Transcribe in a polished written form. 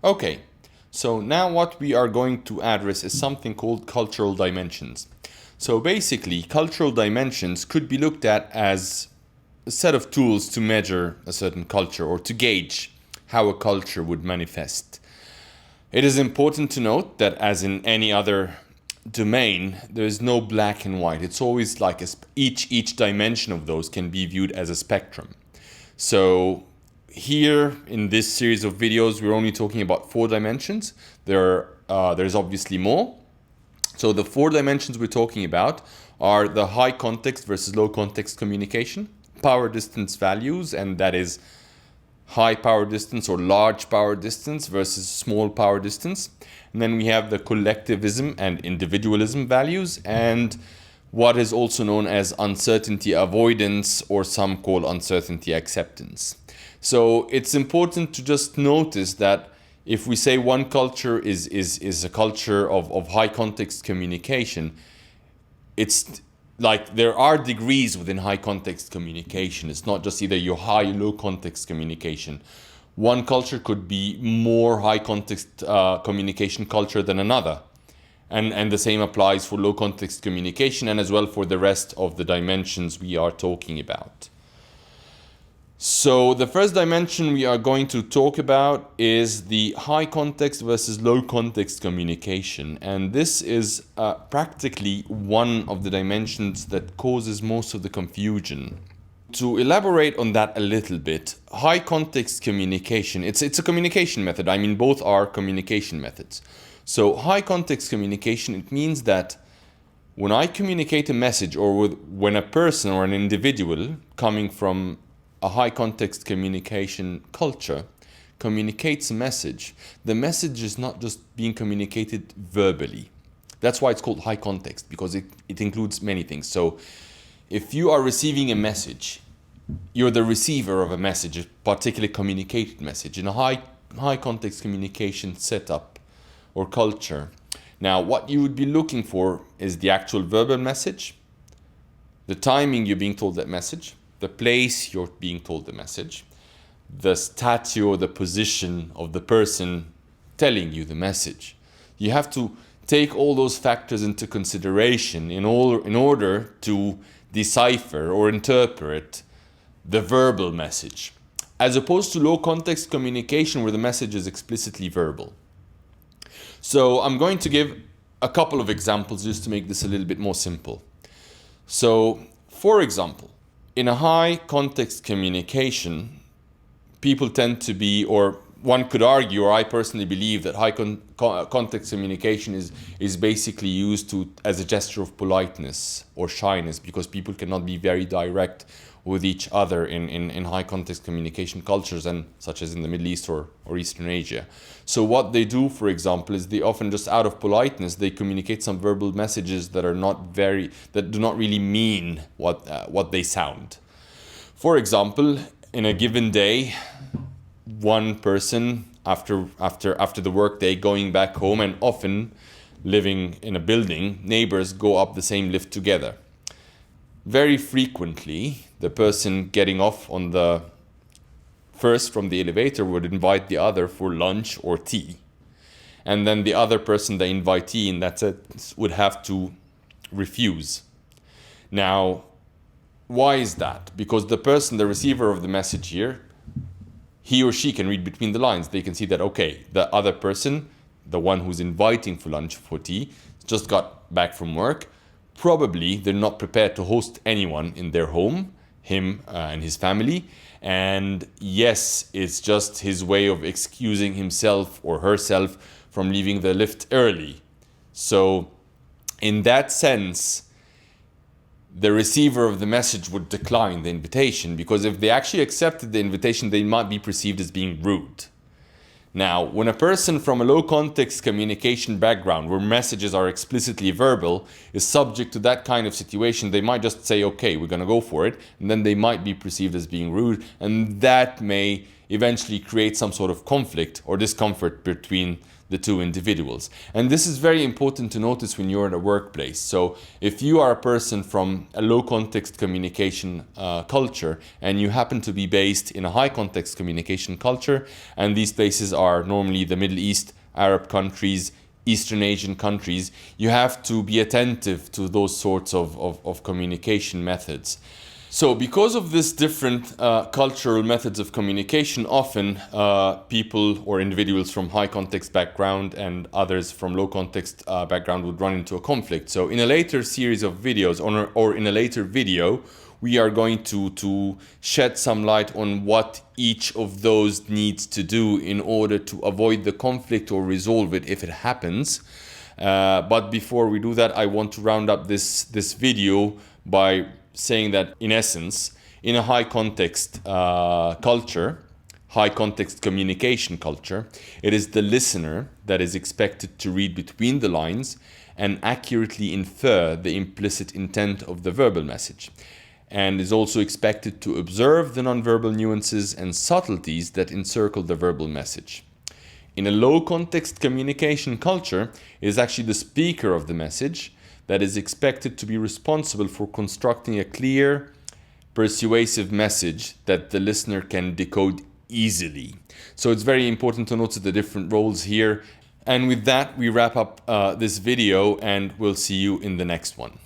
Okay, so now what we are going to address is something called cultural dimensions. So basically, cultural dimensions could be looked at as a set of tools to measure a certain culture or to gauge how a culture would manifest. It is important to note that, as in any other domain, there is no black and white. It's always like each dimension of those can be viewed as a spectrum. So here in this series of videos, we're only talking about 4 dimensions. There's obviously more. So the 4 dimensions we're talking about are the high context versus low context communication, power distance values, and that is high power distance or large power distance versus small power distance. And then we have the collectivism and individualism values, and what is also known as uncertainty avoidance, or some call uncertainty acceptance. So it's important to just notice that if we say one culture is a culture of high context communication, it's like there are degrees within high context communication. It's not just either your high or low context communication. One culture could be more high context communication culture than another. And the same applies for low context communication and as well for the rest of the dimensions we are talking about. So the first dimension we are going to talk about is the high context versus low context communication. And this is practically one of the dimensions that causes most of the confusion. To elaborate on that a little bit, high context communication, it's a communication method. I mean, both are communication methods. So high context communication, it means that when I communicate a message, or when a person or an individual coming from a high context communication culture communicates a message, the message is not just being communicated verbally. That's why it's called high context, because it includes many things. So if you are receiving a message, you're the receiver of a message, a particularly communicated message in a high context communication setup or culture. Now, what you would be looking for is the actual verbal message, the timing you're being told that message, the place you're being told the message, the stature or the position of the person telling you the message. You have to take all those factors into consideration in order to decipher or interpret the verbal message, as opposed to low context communication where the message is explicitly verbal. So I'm going to give a couple of examples just to make this a little bit more simple. So, for example, in a high context communication, people tend to be, or one could argue, or I personally believe, that high context communication is basically used as a gesture of politeness or shyness, because people cannot be very direct with each other in high context communication cultures, and such as in the Middle East or Eastern Asia. So what they do, for example, is they often, just out of politeness, they communicate some verbal messages that do not really mean what they sound. For example, in a given day, one person after the work day going back home, and often living in a building, neighbors go up the same lift together. Very frequently, the person getting off on the first from the elevator would invite the other for lunch or tea. And then the other person, the invitee in that sense, would have to refuse. Now, why is that? Because the person, the receiver of the message here, he or she can read between the lines. They can see that, okay, the other person, the one who's inviting for lunch, for tea, just got back from work. Probably they're not prepared to host anyone in their home, him and his family. And yes, it's just his way of excusing himself or herself from leaving the lift early. So in that sense, the receiver of the message would decline the invitation, because if they actually accepted the invitation, they might be perceived as being rude. Now, when a person from a low context communication background, where messages are explicitly verbal, is subject to that kind of situation, they might just say, okay, we're going to go for it, and then they might be perceived as being rude, and that may eventually create some sort of conflict or discomfort between the two individuals. And this is very important to notice when you're in a workplace. So if you are a person from a low context communication culture and you happen to be based in a high context communication culture, and these places are normally the Middle East, Arab countries, Eastern Asian countries, you have to be attentive to those sorts of communication methods. So because of this different cultural methods of communication, often people or individuals from high context background and others from low context background would run into a conflict. So in a later series of videos or in a later video, we are going to shed some light on what each of those needs to do in order to avoid the conflict or resolve it if it happens. But before we do that, I want to round up this video by saying that, in essence, in a high context culture, high context communication culture, it is the listener that is expected to read between the lines and accurately infer the implicit intent of the verbal message, and is also expected to observe the nonverbal nuances and subtleties that encircle the verbal message. In a low context communication culture, it is actually the speaker of the message that is expected to be responsible for constructing a clear, persuasive message that the listener can decode easily. So it's very important to note the different roles here. And with that, we wrap up this video, and we'll see you in the next one.